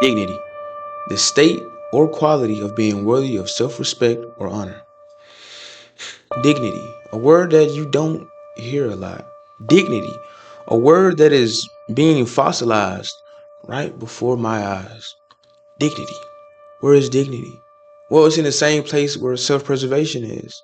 Dignity, the state or quality of being worthy of self-respect or honor. Dignity, a word that you don't hear a lot. Dignity, a word that is being fossilized right before my eyes. Dignity. Where is dignity? Well, it's in the same place where self-preservation is.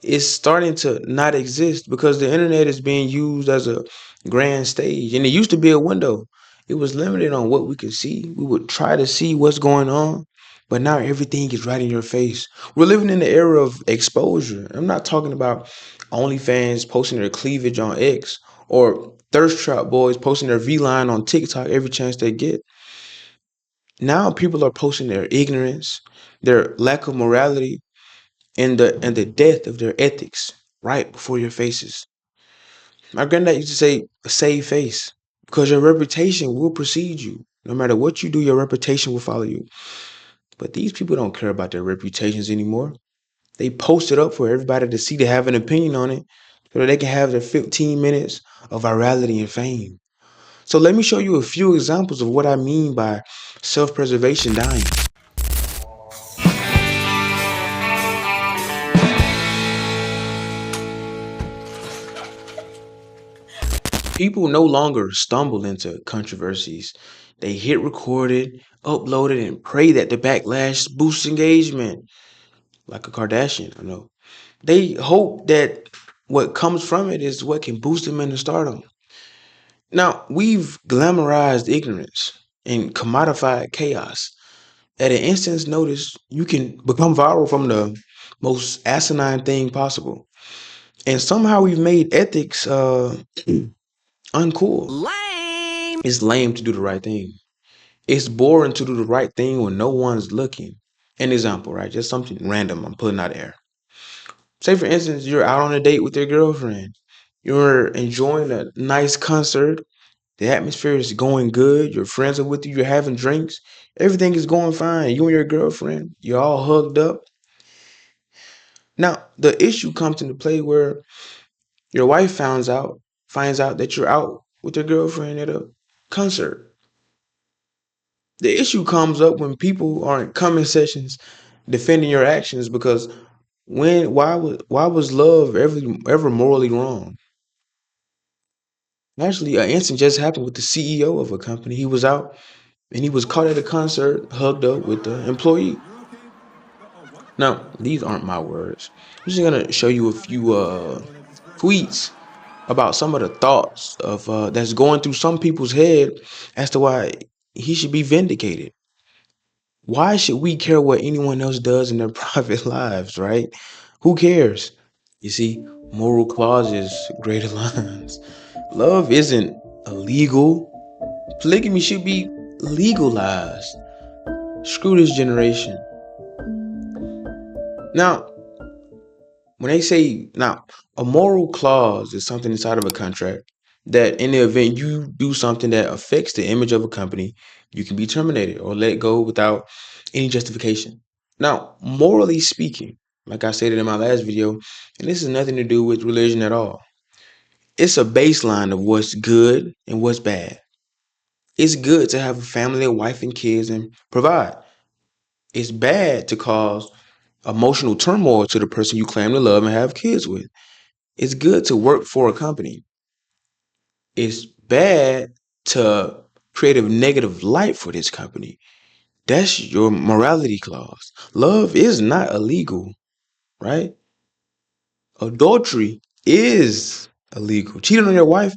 It's starting to not exist because the internet is being used as a grand stage. And it used to be a window. It was limited on what we could see. We would try to see what's going on, but now everything is right in your face. We're living in the era of exposure. I'm not talking about OnlyFans posting their cleavage on X or thirst trap boys posting their V-line on TikTok every chance they get. Now people are posting their ignorance, their lack of morality, and the death of their ethics right before your faces. My granddad used to say, save face, because your reputation will precede you. No matter what you do, your reputation will follow you. But these people don't care about their reputations anymore. They post it up for everybody to see, to have an opinion on it, so that they can have their 15 minutes of virality and fame. So let me show you a few examples of what I mean by self-preservation dying. People no longer stumble into controversies. They hit record it, upload it, and pray that the backlash boosts engagement, like a Kardashian, I know. They hope that what comes from it is what can boost them into stardom. Now, we've glamorized ignorance and commodified chaos. At an instant's notice, you can become viral from the most asinine thing possible. And somehow we've made ethics uncool. Lame. It's lame to do the right thing. It's boring to do the right thing when no one's looking. An example, right? Just something random I'm putting out there. Say, for instance, you're out on a date with your girlfriend. You're enjoying a nice concert. The atmosphere is going good. Your friends are with you. You're having drinks. Everything is going fine. You and your girlfriend, you're all hugged up. Now, the issue comes into play where your wife finds out that you're out with your girlfriend at a concert. The issue comes up when people are in comment sessions defending your actions because why was love ever morally wrong? Actually, an incident just happened with the CEO of a company. He was out and he was caught at a concert, hugged up with the employee. Now, these aren't my words. I'm just gonna show you a few tweets about some of the thoughts of that's going through some people's head as to why he should be vindicated. Why should we care what anyone else does in their private lives, right? Who cares? You see, moral clauses, greater lines. Love isn't illegal. Polygamy should be legalized. Screw this generation. Now, when they say, now, a moral clause is something inside of a contract that in the event you do something that affects the image of a company, you can be terminated or let go without any justification. Now, morally speaking, like I stated in my last video, and this has nothing to do with religion at all, it's a baseline of what's good and what's bad. It's good to have a family, a wife, and kids and provide. It's bad to cause emotional turmoil to the person you claim to love and have kids with. It's good to work for a company. It's bad to create a negative light for this company. That's your morality clause. Love is not illegal, right? Adultery is illegal. Cheating on your wife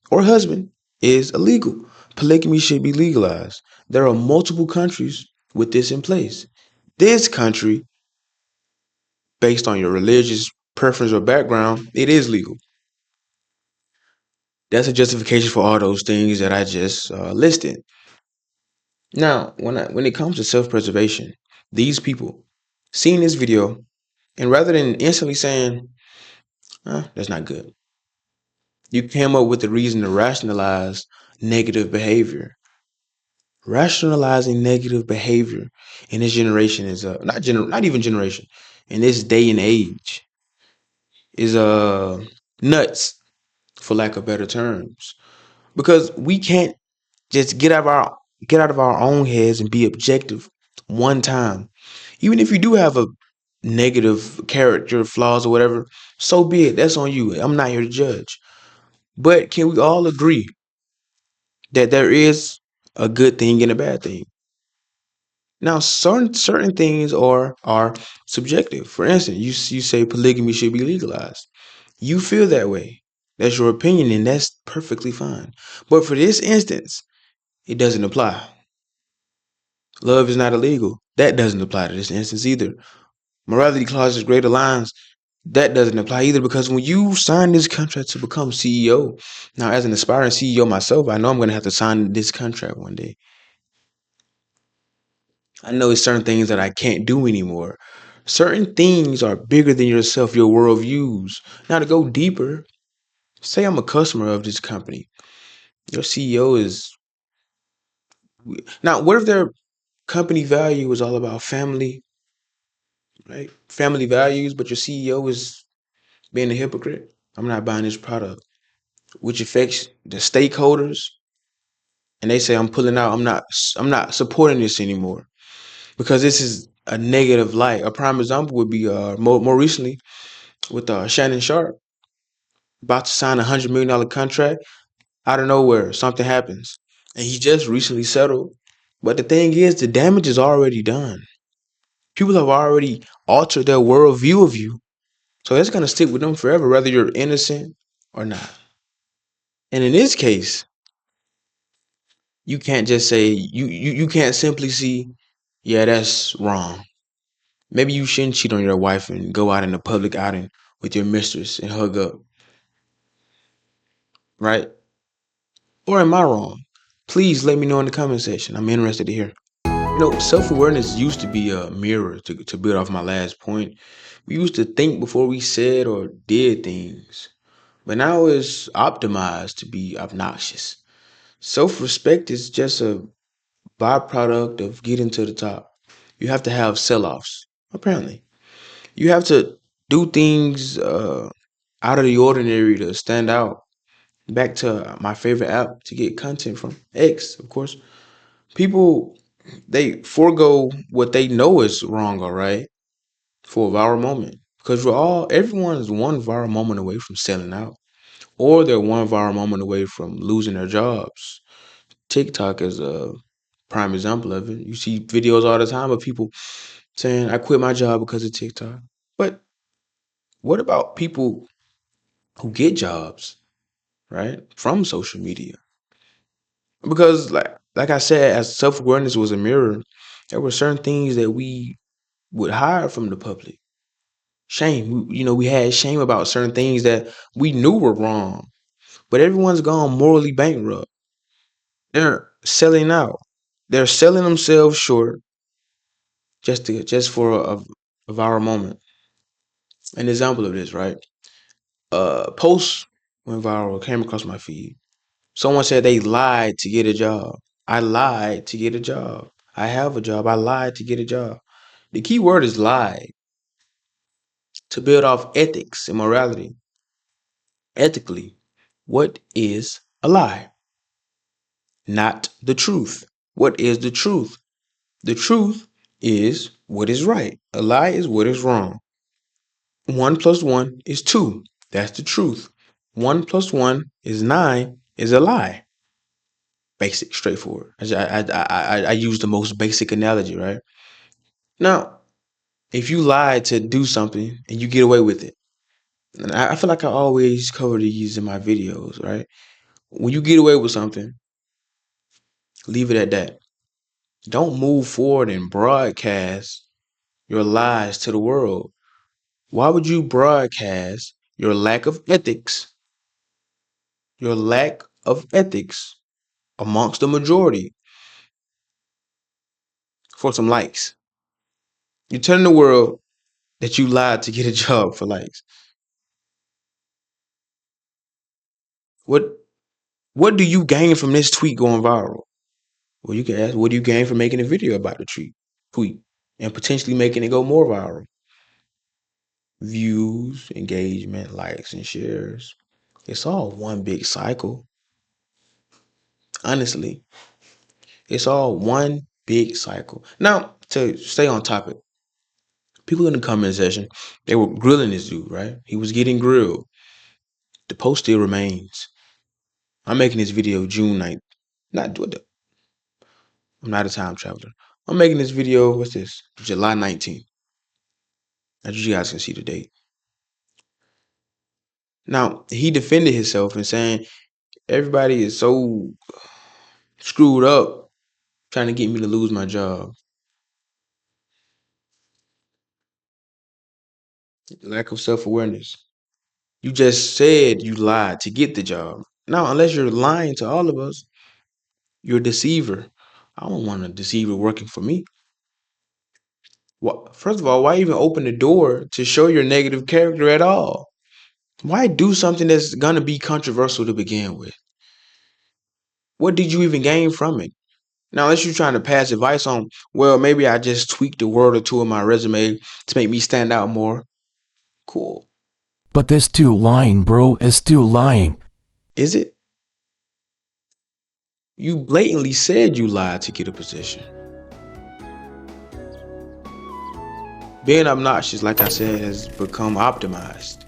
or husband is illegal. Polygamy should be legalized. There are multiple countries with this in place. This country, based on your religious preference or background, it is legal. That's a justification for all those things that I just listed. Now, when it comes to self-preservation, these people seeing this video and rather than instantly saying, that's not good, you came up with the reason to rationalize negative behavior. Rationalizing negative behavior in this generation is not even generation, in this day and age is nuts, for lack of better terms, because we can't just get out of our get out of our own heads and be objective one time. Even if you do have a negative character flaws or whatever, so be it. That's on you. I'm not here to judge. But can we all agree that there is a good thing and a bad thing? Now, certain things are subjective. For instance, you say polygamy should be legalized. You feel that way. That's your opinion, and that's perfectly fine. But for this instance, it doesn't apply. Love is not illegal. That doesn't apply to this instance either. Morality clauses, greater lines, that doesn't apply either, because when you sign this contract to become CEO, now as an aspiring CEO myself, I know I'm going to have to sign this contract one day. I know it's certain things that I can't do anymore. Certain things are bigger than yourself, your worldviews. Now, to go deeper, say I'm a customer of this company. Your CEO is. Now, what if their company value is all about family, right? Family values, but your CEO is being a hypocrite? I'm not buying this product, which affects the stakeholders. And they say I'm pulling out. I'm not supporting this anymore because this is a negative light. A prime example would be more recently with Shannon Sharp about to sign $100 million contract. Out of nowhere, something happens, and he just recently settled. But the thing is, the damage is already done. People have already altered their worldview of you, so that's gonna stick with them forever, whether you're innocent or not. And in this case, you can't just say you can't simply see, yeah, that's wrong. Maybe you shouldn't cheat on your wife and go out in a public outing with your mistress and hug up, right? Or am I wrong? Please let me know in the comment section. I'm interested to hear. Self-awareness used to be a mirror to build off my last point. We used to think before we said or did things, but now it's optimized to be obnoxious. Self-respect is just a byproduct of getting to the top. You have to have sell-offs, apparently. You have to do things out of the ordinary to stand out. Back to my favorite app to get content from, X, of course. People, they forego what they know is wrong, all right, for a viral moment. Because everyone is one viral moment away from selling out, or they're one viral moment away from losing their jobs. TikTok is a prime example of it. You see videos all the time of people saying, I quit my job because of TikTok. But what about people who get jobs, right, from social media? Because like I said, as self-awareness was a mirror, there were certain things that we would hide from the public. Shame. We had shame about certain things that we knew were wrong. But everyone's gone morally bankrupt. They're selling out. They're selling themselves short just for a viral moment. An example of this, right? Post went viral, came across my feed. Someone said they lied to get a job. I lied to get a job. I have a job. I lied to get a job. The key word is lie, to build off ethics and morality. Ethically, what is a lie? Not the truth. What is the truth? The truth is what is right. A lie is what is wrong. 1 plus 1 is 2. That's the truth. 1 plus 1 is 9 is a lie. Basic, straightforward. I use the most basic analogy, right? Now, if you lie to do something and you get away with it, and I feel like I always cover these in my videos, right? When you get away with something, leave it at that. Don't move forward and broadcast your lies to the world. Why would you broadcast your lack of ethics, amongst the majority for some likes? You're telling the world that you lied to get a job for likes. What what do you gain from this tweet going viral? Well, you can ask, what do you gain from making a video about the tweet and potentially making it go more viral? Views, engagement, likes, and shares. It's all one big cycle. Honestly, It's all one big cycle. Now, to stay on topic, people in the comment section, they were grilling this dude, right? He was getting grilled. The post still remains. I'm making this video June 9th. I'm not a time traveler. I'm making this video, what's this? July 19th. As you guys can see the date. Now, he defended himself and saying everybody is so screwed up trying to get me to lose my job. Lack of self-awareness. You just said you lied to get the job. Now, unless you're lying to all of us, you're a deceiver. I don't want a deceiver working for me. Well, first of all, why even open the door to show your negative character at all? Why do something that's gonna be controversial to begin with? What did you even gain from it? Now, unless you're trying to pass advice on, well, maybe I just tweaked a word or two in my resume to make me stand out more. Cool. But this too lying, bro, is still lying. Is it? You blatantly said you lied to get a position. Being obnoxious, like I said, has become optimized.